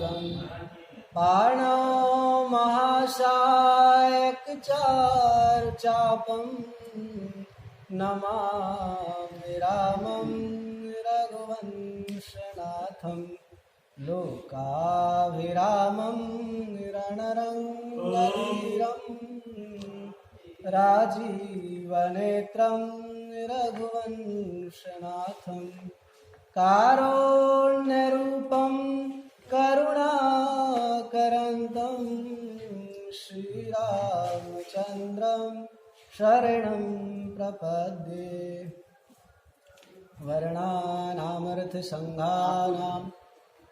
परागं पाणौ महाशायकचारुचापं नमामि रामं रघुवंशनाथं लोकाभिरामं रणरङ्गधीरं राजीवनेत्रं रघुवंशनाथं कारुण्यरूपं करुणाकरन्तं श्रीरामचन्द्रं शरणं प्रपद्ये। वर्णानामर्थसङ्घानां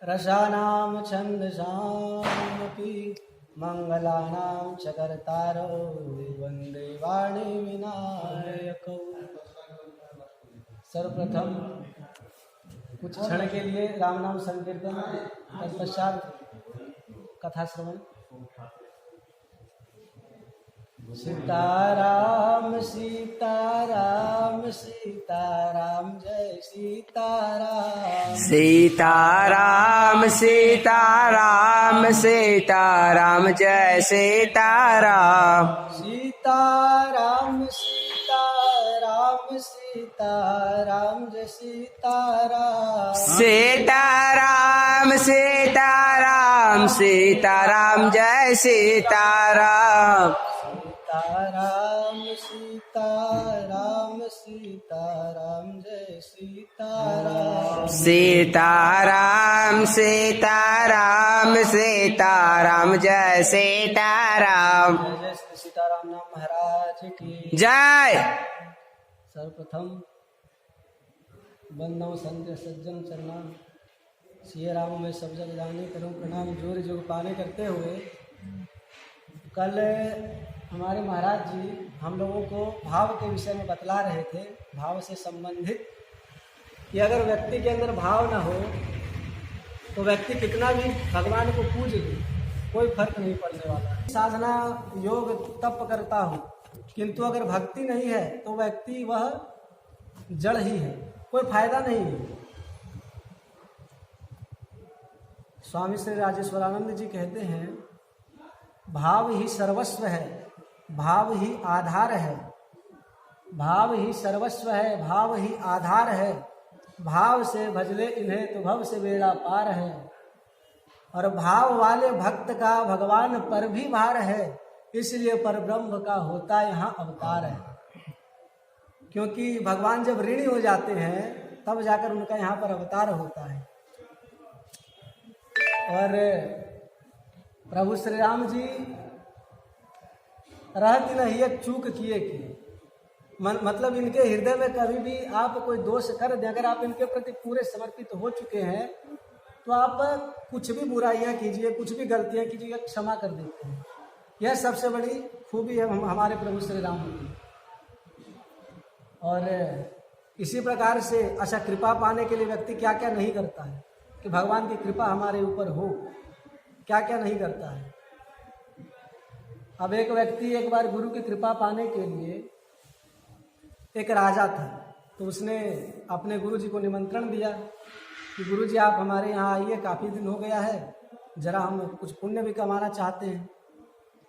रसानां छन्दसामपि मंगलानां च कर्तारो वन्दे वाणी विनायकौ। सर्वप्रथम कुछ क्षण के लिए राम नाम संकीर्तन, तत्पश्चात कथा श्रवण। सीताराम सीताराम सीताराम जय सीताराम। सीताराम सीताराम सीताराम जय सीताराम। सीताराम सीताराम सीताराम जय सीताराम। सीताराम सीताराम सीताराम जय सीताराम। सीताराम सीताराम सीताराम जय सीताराम। सीताराम सीताराम सीताराम जय सीताराम। जय श्री सीताराम नाम महाराज की जय। सर्वप्रथम बंदौ संत सज्जन चरणा सिय राम में सब जग जाने करूं प्रणाम जोर जोग पाने करते हुए, कल हमारे महाराज जी हम लोगों को भाव के विषय में बतला रहे थे, भाव से संबंधित कि अगर व्यक्ति के अंदर भाव न हो तो व्यक्ति कितना भी भगवान को पूज ले कोई फर्क नहीं पड़ने वाला। साधना योग तप करता हूँ किंतु अगर भक्ति नहीं है तो व्यक्ति वह जड़ ही है, कोई फायदा नहीं है। स्वामी श्री राजेश्वरानंद जी कहते हैं भाव ही सर्वस्व है, भाव ही आधार है, भाव ही सर्वस्व है, भाव ही आधार है, भाव से भजले इन्हें तो भव से बेड़ा पार है। और भाव वाले भक्त का भगवान पर भी भार है, इसलिए पर ब्रह्म का होता यहाँ अवतार है। क्योंकि भगवान जब ऋणी हो जाते हैं तब जाकर उनका यहाँ पर अवतार होता है। और प्रभु श्री राम जी रहती नहीं एक चूक किए की, मतलब इनके हृदय में कभी भी आप कोई दोष कर दें, अगर आप इनके प्रति पूरे समर्पित हो चुके हैं तो आप कुछ भी बुराइयां कीजिए, कुछ भी गलतियां कीजिए, क्षमा कर देते हैं। यह सबसे बड़ी खूबी है हमारे प्रभु श्री राम की। और इसी प्रकार से अच्छा कृपा पाने के लिए व्यक्ति क्या क्या नहीं करता है कि भगवान की कृपा हमारे ऊपर हो, क्या क्या नहीं करता है। अब एक व्यक्ति एक बार गुरु की कृपा पाने के लिए, एक राजा था तो उसने अपने गुरु जी को निमंत्रण दिया कि गुरु जी आप हमारे यहाँ आइए, काफ़ी दिन हो गया है, जरा हम कुछ पुण्य भी कमाना चाहते हैं।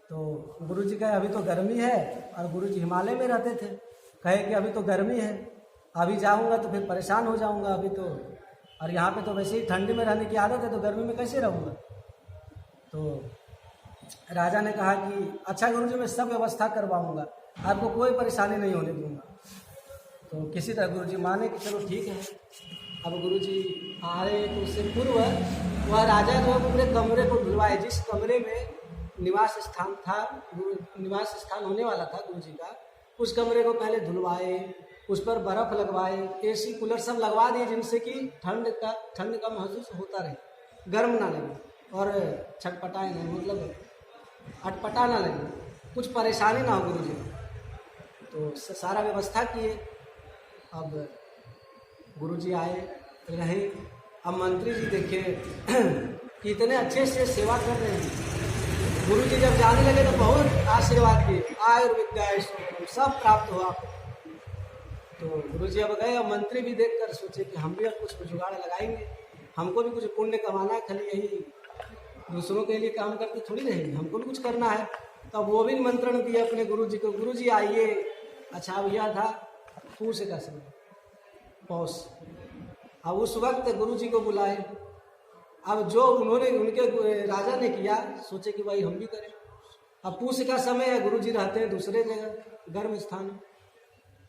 तो गुरु जी कहे अभी तो गर्मी है, और गुरु जी हिमालय में रहते थे, कहे कि अभी तो गर्मी है, अभी जाऊंगा तो फिर परेशान हो जाऊंगा, अभी तो और यहाँ पे तो वैसे ही ठंडी में रहने की आदत है, तो गर्मी में कैसे रहूँगा। तो राजा ने कहा कि अच्छा गुरु जी मैं सब व्यवस्था करवाऊंगा, आपको कोई परेशानी नहीं होने दूंगा। तो किसी तरह गुरु जी माने कि चलो ठीक है। अब गुरु जी आए तो उससे पूर्व वह राजा जो पूरे कमरे को धुलवाए, जिस कमरे में निवास स्थान था, निवास स्थान होने वाला था गुरु जी का, उस कमरे को पहले धुलवाए, उस पर बर्फ लगवाए, एसी कूलर सब लगवा दिए, जिनसे कि ठंड का महसूस होता रहे, गर्म ना लगे और छटपटाए नहीं, मतलब अटपटा ना लगे, कुछ परेशानी ना हो गुरु जी। तो सारा व्यवस्था किए। अब गुरु जी आए रहे, अब मंत्री जी देखे कि इतने अच्छे से सेवा कर रहे हैं। गुरु जी जब जाने लगे तो बहुत आशीर्वाद दिए, आयुर्विद्या सब प्राप्त हुआ। तो गुरु जी अब गए, अब मंत्री भी देखकर सोचे कि हम भी अब कुछ जुगाड़ लगाएंगे, हमको भी कुछ पुण्य कमाना है, खाली यही दूसरों के लिए काम करते थोड़ी रहेंगे, हमको भी कुछ करना है। तो अब वो भी निमंत्रण दिया अपने गुरुजी को, गुरुजी आइए। अच्छा अब यह था पूस का समय, पौष। अब उस वक्त गुरुजी को बुलाए। अब जो उन्होंने उनके राजा ने किया, सोचे कि भाई हम भी करें। अब पूस का समय है, गुरुजी रहते हैं दूसरे जगह गर्म स्थान।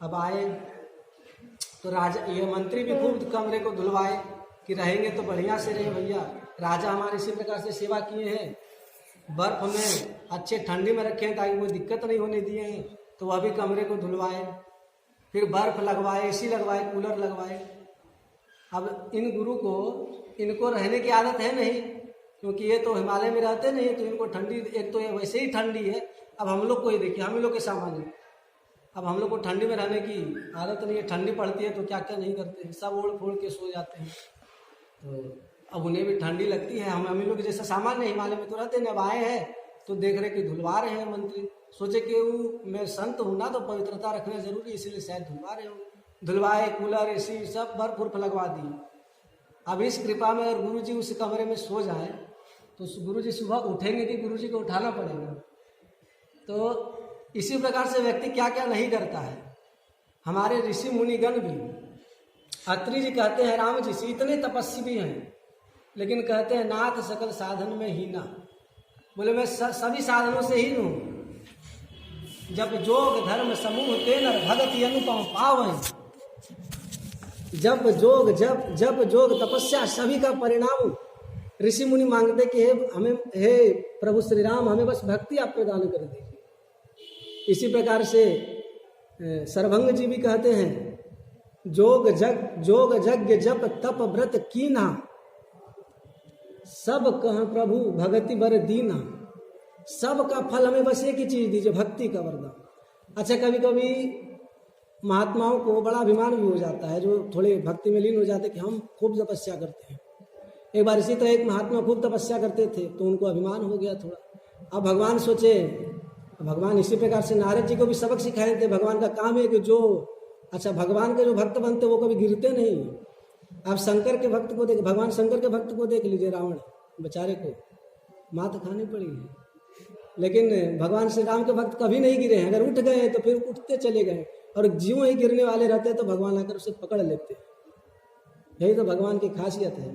अब आए तो राजा, ये मंत्री भी खूब कमरे को धुलवाए कि रहेंगे तो बढ़िया से रहे भैया। राजा हमारे इसी प्रकार से सेवा किए हैं, बर्फ में अच्छे ठंडी में रखे हैं ताकि कोई दिक्कत नहीं होने दिए हैं। तो वह भी कमरे को धुलवाए, फिर बर्फ लगवाए, एसी लगवाए, कूलर लगवाए। अब इन गुरु को, इनको रहने की आदत है नहीं, क्योंकि ये तो हिमालय में रहते नहीं, तो इनको ठंडी, एक तो ये वैसे ही ठंडी है। अब हम लोग को ही देखिए, हम लोग के सामान्य, अब हम लोग को ठंडी में रहने की आदत नहीं है। ठंडी पड़ती है तो क्या क्या नहीं करते हैं, सब ओढ़ फोड़ के सो जाते हैं। तो अब उन्हें भी ठंडी लगती है, हम लोग जैसा सामान्य हिमालय में तो रहते हैं। अब आए हैं तो देख रहे कि धुलवा रहे हैं मंत्री। सोचे कि मैं संत हूँ ना, तो पवित्रता रखना जरूरी, इसीलिए शायद धुलवा रहे हो। धुलवाए, कूलर, एसी सब बर्फ उर्फ लगवा दिए। अब इस कृपा में और गुरुजी उस कमरे में सो जाए तो गुरुजी सुबह उठेंगे कि गुरुजी को उठाना पड़ेगा। तो इसी प्रकार से व्यक्ति क्या क्या नहीं करता है। हमारे ऋषि मुनिगण भी, अत्रि जी कहते हैं राम जी से, इतने तपस्वी हैं लेकिन कहते हैं नाथ सकल साधन में हीना। बोले मैं सभी साधनों से हीन हूँ। जब जोग धर्म समूह ते नर भगति अनुपम पावै। जब जोग तपस्या सभी का परिणाम। ऋषि मुनि मांगते कि हे प्रभु श्री राम, हमें बस भक्ति आप प्रदान कर दीजिए। इसी प्रकार से सर्वभंग जी भी कहते हैं जोग यज्ञ जप तप व्रत कीना, सब कह प्रभु भगति बर दीना। सब का फल हमें बस एक ही चीज दीजिए, भक्ति का वरदान। अच्छा कभी कभी महात्माओं को बड़ा अभिमान भी हो जाता है, जो थोड़े भक्ति में लीन हो जाते हैं कि हम खूब तपस्या करते हैं। एक बार इसी तरह एक महात्मा खूब तपस्या करते थे तो उनको अभिमान हो गया थोड़ा। अब भगवान सोचे, भगवान इसी प्रकार से नारद जी को भी सबक सिखाए थे। भगवान का काम है कि भगवान के जो भक्त बनते वो कभी गिरते नहीं। आप शंकर के भक्त को देख, भगवान शंकर के भक्त को देख लीजिए, रावण बेचारे को मात खानी पड़ी है, लेकिन भगवान श्री राम के भक्त कभी नहीं गिरे हैं। अगर उठ गए तो फिर उठते चले गए, और ज्यों ही गिरने वाले रहते तो भगवान आकर उसे पकड़ लेते। यही तो भगवान की खासियत है।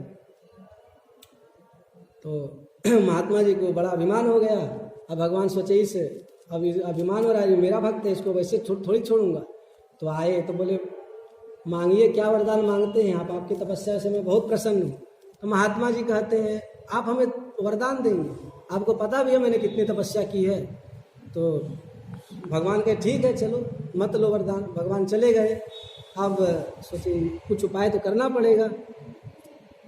तो महात्मा जी को बड़ा अभिमान हो गया। अब भगवान सोचे इस अभिमान हो रहा है, मेरा भक्त है, इसको वैसे थोड़ी छोड़ूंगा। तो आए तो बोले मांगिए, क्या वरदान मांगते हैं आप? आपकी तपस्या से मैं बहुत प्रसन्न हूँ। तो महात्मा जी कहते हैं आप हमें वरदान देंगे, आपको पता भी है मैंने कितनी तपस्या की है। तो भगवान कहे ठीक है चलो मत लो वरदान। भगवान चले गए। अब सोचे कुछ उपाय तो करना पड़ेगा।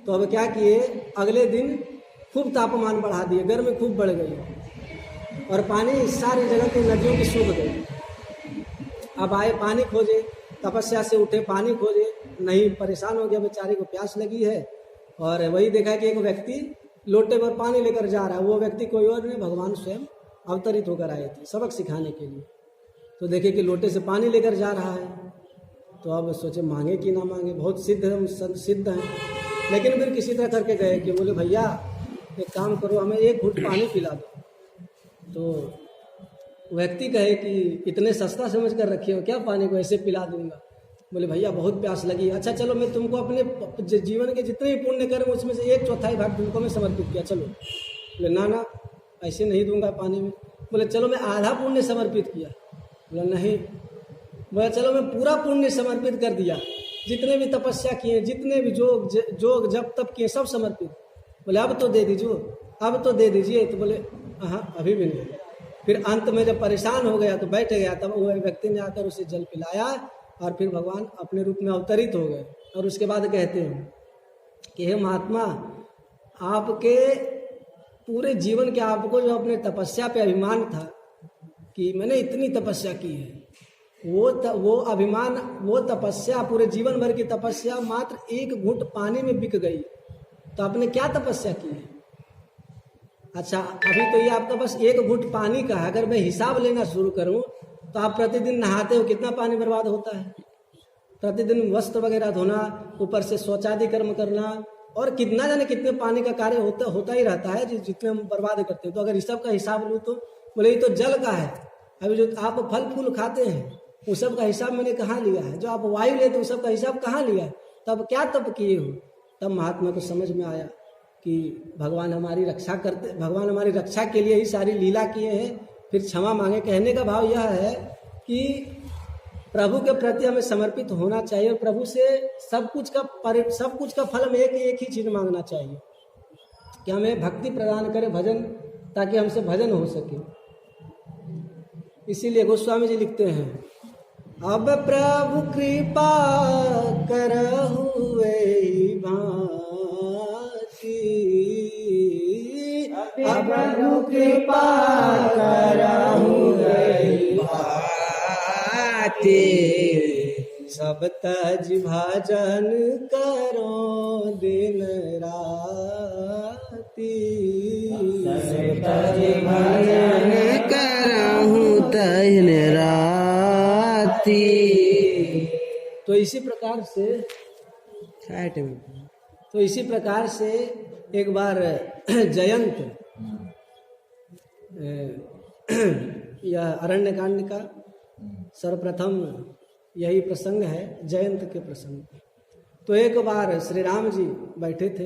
तो अब क्या किए, अगले दिन खूब तापमान बढ़ा दिए, गर्मी खूब बढ़ गई और पानी सारी जगह की नदियों की सूख गई। अब आए पानी खोजे, तपस्या से उठे पानी खोजे, नहीं, परेशान हो गया, बेचारे को प्यास लगी है। और वही देखा कि एक व्यक्ति लोटे पर पानी लेकर जा रहा है। वो व्यक्ति कोई और नहीं, भगवान स्वयं अवतरित होकर आए थे सबक सिखाने के लिए। तो देखे कि लोटे से पानी लेकर जा रहा है। तो अब सोचे मांगे कि ना मांगे, बहुत सिद्ध हैं। लेकिन फिर किसी तरह करके गए कि बोले भैया एक काम करो, हमें एक घूंट पानी पिला दो। तो व्यक्ति कहे कि इतने सस्ता समझ कर रखे हो क्या, पानी को ऐसे पिला दूंगा? बोले भैया बहुत प्यास लगी। अच्छा चलो मैं तुमको अपने जीवन के जितने भी पुण्य कर्म उसमें से 1/4 भाग तुमको मैं समर्पित किया, चलो। बोले ना ऐसे नहीं दूंगा पानी में। बोले चलो मैं आधा पुण्य समर्पित किया। बोला नहीं। बोला चलो मैं पूरा पुण्य समर्पित कर दिया, जितने भी तपस्या किए, जितने भी जोग जप तप किए सब समर्पित। बोले अब तो दे दीजिए, अब तो दे दीजिए। तो बोले हाँ अभी भी नहीं। फिर अंत में जब परेशान हो गया तो बैठ गया, तब वो व्यक्ति ने आकर उसे जल पिलाया और फिर भगवान अपने रूप में अवतरित हो गए। और उसके बाद कहते हैं कि हे महात्मा, आपके पूरे जीवन के आपको जो अपने तपस्या पे अभिमान था कि मैंने इतनी तपस्या की है, वो अभिमान, वो तपस्या, पूरे जीवन भर की तपस्या मात्र एक घूंट पानी में बिक गई। तो आपने क्या तपस्या की है? अच्छा अभी तो ये आपका बस एक घूंट पानी का है। अगर मैं हिसाब लेना शुरू करूं तो आप प्रतिदिन नहाते हो, कितना पानी बर्बाद होता है? प्रतिदिन वस्त्र वगैरह धोना, ऊपर से शौचादि कर्म करना और कितना जाने कितने पानी का कार्य होता ही रहता है जितने हम बर्बाद करते हैं। तो अगर इस सब का हिसाब लूँ तो बोले ये तो जल का है। अभी जो आप फल फूल खाते हैं उस सब का हिसाब मैंने कहाँ लिया है? जो आप वायु लेते हैं उस सब का हिसाब कहाँ लिया है? तब क्या तब किए हो? तब महात्मा को समझ में आया कि भगवान हमारी रक्षा करते, भगवान हमारी रक्षा के लिए ही सारी लीला किए हैं। फिर क्षमा मांगे। कहने का भाव यह है कि प्रभु के प्रति हमें समर्पित होना चाहिए और प्रभु से सब कुछ का फल में एक ही चीज मांगना चाहिए कि हमें भक्ति प्रदान करे, भजन, ताकि हमसे भजन हो सके। इसीलिए गोस्वामी जी लिखते हैं, अब प्रभु कृपा करहु एहि भांति, अब प्रभु कृपा करहु एहि भांति, सब तज भजन करो दिन राति, सब तज भजन करहु दिन राति। तो इसी प्रकार से एक बार जयंत, यह अरण्यकांड का सर्वप्रथम यही प्रसंग है, जयंत के प्रसंग। तो एक बार श्री राम जी बैठे थे,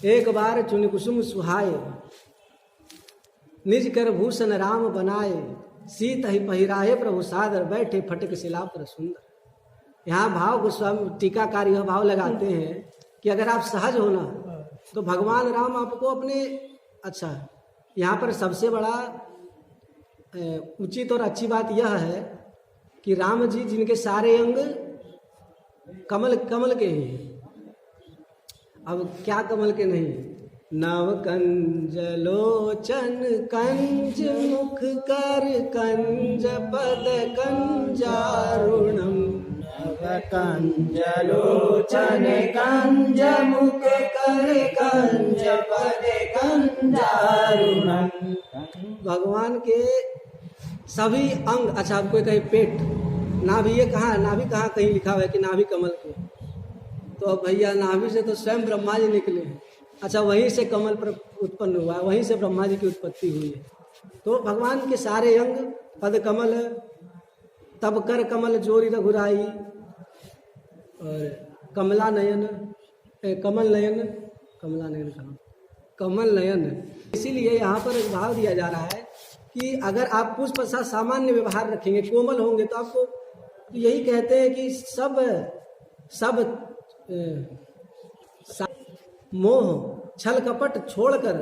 एक बार चुनि कुसुम सुहाए, निज कर भूषण राम बनाए, सीत ही पहिराए प्रभु सादर, बैठे फटक शिला पर सुंदर। यहाँ भाव गोस्वामी टीकाकार यह भाव लगाते हैं कि अगर आप सहज होना तो भगवान राम आपको अपने, अच्छा यहाँ पर सबसे बड़ा उचित और अच्छी बात यह है कि राम जी जिनके सारे अंग कमल के ही हैं। अब क्या कमल के नहीं? नव कंज लोचन कंज मुख कर कंज पद कंजारुणम, नव कंज लोचन कंज मुख कर कंज पद कंजारुणम। भगवान के सभी अंग, अच्छा आप कोई कहे पेट, नाभि, ये कहाँ, नाभि कहाँ कहीं लिखा हुआ है कि नाभि कमल के? तो अब भैया नाभि से तो स्वयं ब्रह्मा जी निकले हैं। अच्छा वहीं से कमल पर उत्पन्न हुआ है, वहीं से ब्रह्मा जी की उत्पत्ति हुई है। तो भगवान के सारे अंग पद कमल, तब कर कमल जोरी रघुराई, और कमला नयन, कमल नयन, कमला नयन कहाँ, कमल नयन। इसीलिए यहाँ पर एक भाव दिया जा रहा है कि अगर आप पुष्प सा सामान्य व्यवहार रखेंगे, कोमल होंगे, तो आपको तो यही कहते हैं कि सब मोह छल कपट छोड़कर